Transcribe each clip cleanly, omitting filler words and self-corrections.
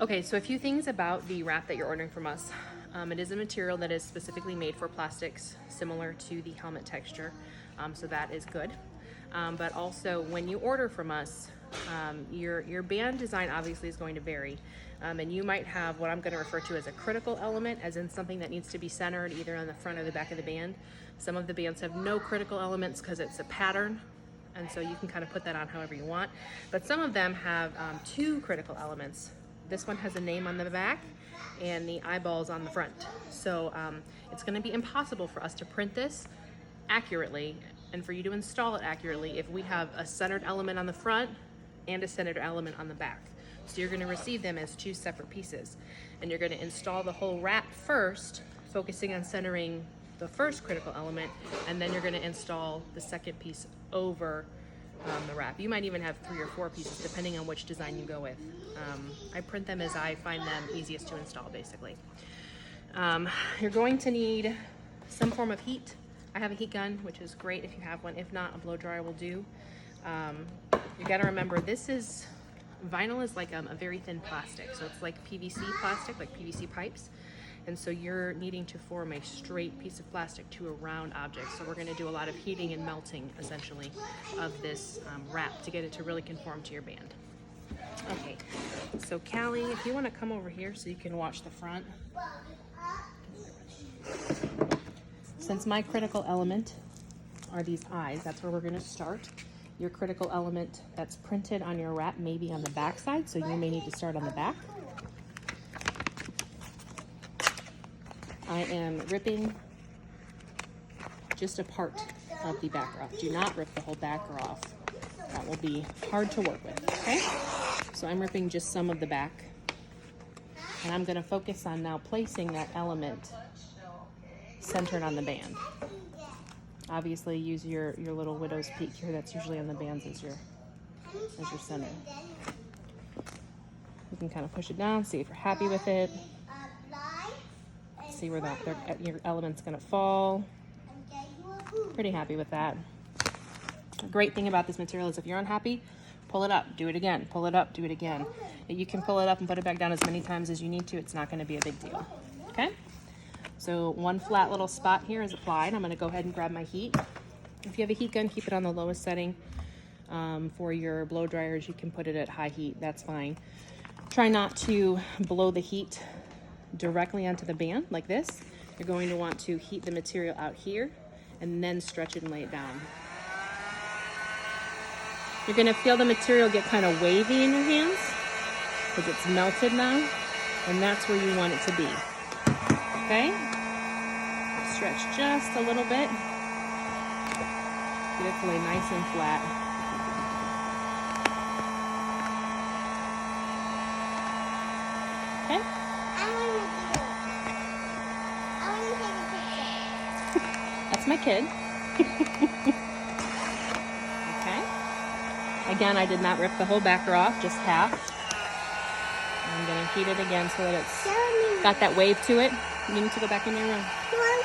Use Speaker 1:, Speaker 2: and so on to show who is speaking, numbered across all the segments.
Speaker 1: Okay, so a few things about the wrap that you're ordering from us. It is a material that is specifically made for plastics, similar to the helmet texture, so that is good. But also, when you order from us, your band design obviously is going to vary, and you might have what I'm going to refer to as a critical element, as in something that needs to be centered either on the front or the back of the band. Some of the bands have no critical elements because it's a pattern, and so you can kind of put that on however you want. But some of them have two critical elements. This one has a name on the back and the eyeballs on the front. So it's going to be impossible for us to print this accurately and for you to install it accurately if we have a centered element on the front and a centered element on the back. So you're going to receive them as two separate pieces, and you're going to install the whole wrap first, focusing on centering the first critical element, and then you're going to install the second piece over the wrap. You might even have 3 or 4 pieces depending on which design you go with. I print them as I find them easiest to install, basically. You're going to need some form of heat. I have a heat gun, which is great if you have one. If not, a blow dryer will do. You got to remember, vinyl is like a very thin plastic, so it's like PVC plastic, like PVC pipes. And so you're needing to form a straight piece of plastic to a round object. So we're going to do a lot of heating and melting, essentially, of this wrap to get it to really conform to your band. Okay, so Callie, if you want to come over here so you can watch the front. Since my critical element are these eyes, that's where we're going to start. Your critical element that's printed on your wrap may be on the back side, so you may need to start on the back. I am ripping just a part of the backer off. Do not rip the whole backer off. That will be hard to work with, okay? So I'm ripping just some of the back. And I'm gonna focus on now placing that element centered on the band. Obviously use your little widow's peak here. That's usually on the bands as your center. You can kind of push it down, see if you're happy with it. See where your element's gonna fall. Pretty happy with that. A great thing about this material is if you're unhappy, pull it up, do it again, pull it up, do it again. You can pull it up and put it back down as many times as you need to. It's not gonna be a big deal, okay? So one flat little spot here is applied. I'm gonna go ahead and grab my heat. If you have a heat gun, keep it on the lowest setting. For your blow dryers, you can put it at high heat, that's fine. Try not to blow the heat directly onto the band like this. You're going to want to heat the material out here and then stretch it and lay it down. You're going to feel the material get kind of wavy in your hands because it's melted now, and that's where you want it to be. Okay? Stretch just a little bit. Get it to lay nice and flat. Okay? That's my kid. Okay. Again, I did not rip the whole backer off, just half. I'm going to heat it again so that it's got that wave to it. You need to go back in your room.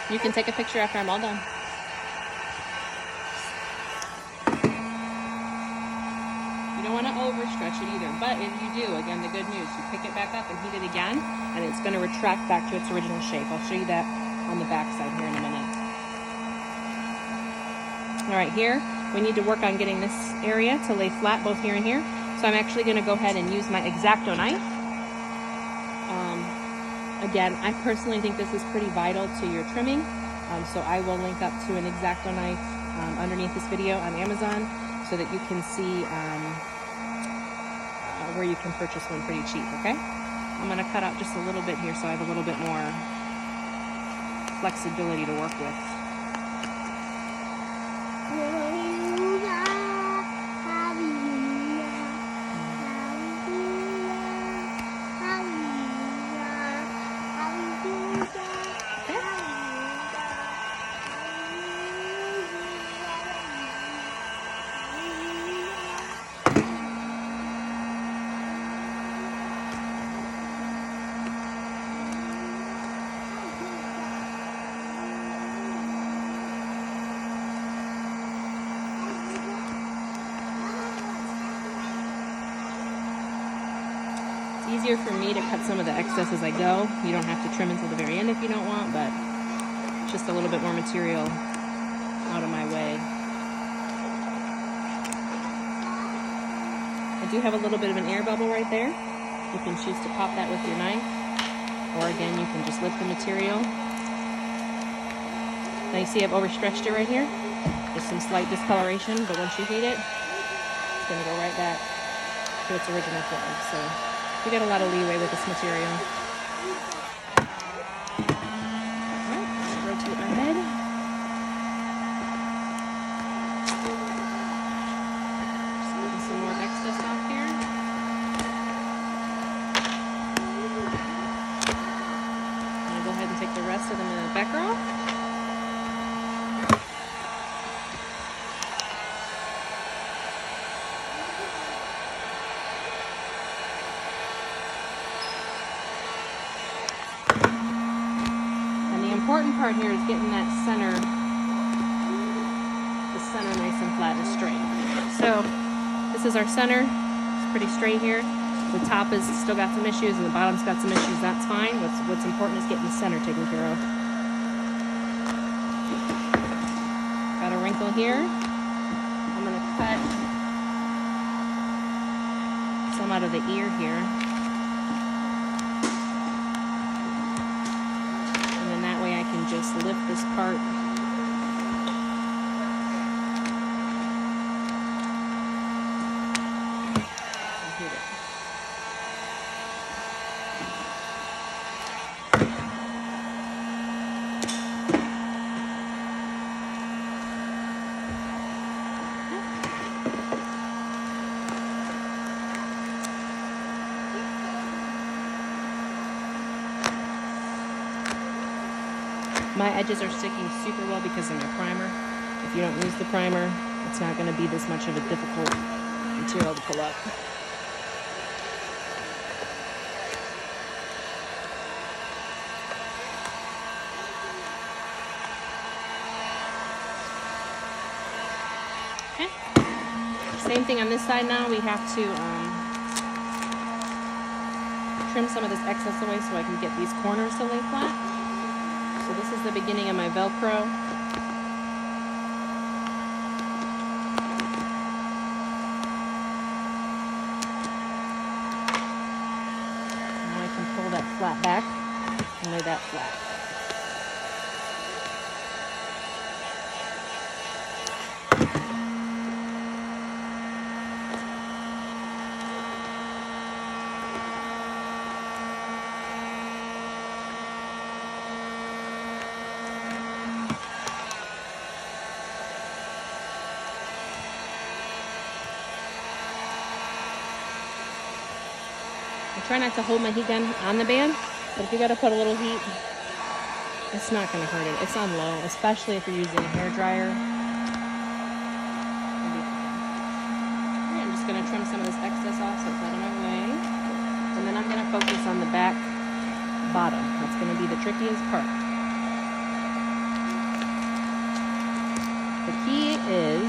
Speaker 1: You can take a picture after I'm all done. You don't want to overstretch it either, but if you do, again, the good news, you pick it back up and heat it again, and it's going to retract back to its original shape. I'll show you that on the back side here in a minute. All right, here, we need to work on getting this area to lay flat, both here and here. So I'm actually going to go ahead and use my X-Acto knife. Again, I personally think this is pretty vital to your trimming. So I will link up to an X-Acto knife underneath this video on Amazon so that you can see where you can purchase one pretty cheap, okay? I'm going to cut out just a little bit here so I have a little bit more flexibility to work with. easier for me to cut some of the excess as I go. You don't have to trim until the very end if you don't want, but just a little bit more material out of my way. I do have a little bit of an air bubble right there. You can choose to pop that with your knife, or again, you can just lift the material. Now you see I've overstretched it right here. Just some slight discoloration, but once you heat it, it's gonna go right back to its original form. So we got a lot of leeway with this material. All right, let's rotate my head. Just getting some more excess off here. I'm gonna go ahead and take the rest of the backer off. The important part here is getting that center, the center nice and flat and straight. So this is our center. It's pretty straight here. The top is still got some issues and the bottom's got some issues. That's fine. What's important is getting the center taken care of. Got a wrinkle here. I'm gonna cut some out of the ear here. Just lift this part. And heat it. My edges are sticking super well because of my primer. If you don't use the primer, it's not going to be this much of a difficult material to pull up. Okay. Same thing on this side now. We have to trim some of this excess away so I can get these corners to lay flat. So this is the beginning of my Velcro. Now I can pull that flat back and lay that flat. I try not to hold my heat gun on the band, but if you gotta put a little heat, it's not gonna hurt it. It's on low, especially if you're using a hair dryer. I'm just gonna trim some of this excess off so it's out of my way. And then I'm gonna focus on the back bottom. That's gonna be the trickiest part. The key is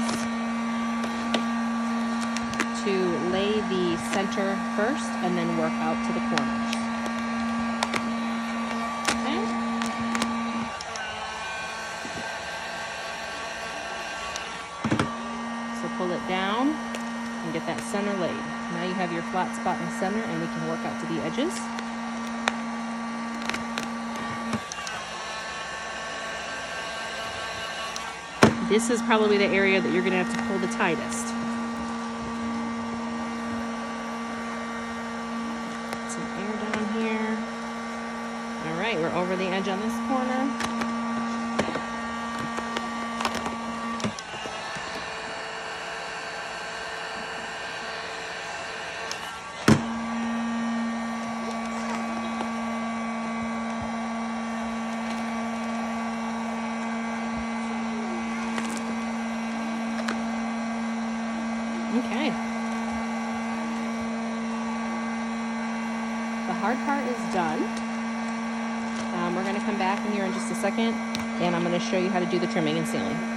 Speaker 1: to lay the center first and then work out to the corners. Okay. So pull it down and get that center laid. Now you have your flat spot in the center and we can work out to the edges. This is probably the area that you're gonna have to pull the tightest. We're over the edge on this corner. Okay. The hard part is done. We're going to come back in here in just a second, and I'm going to show you how to do the trimming and sealing.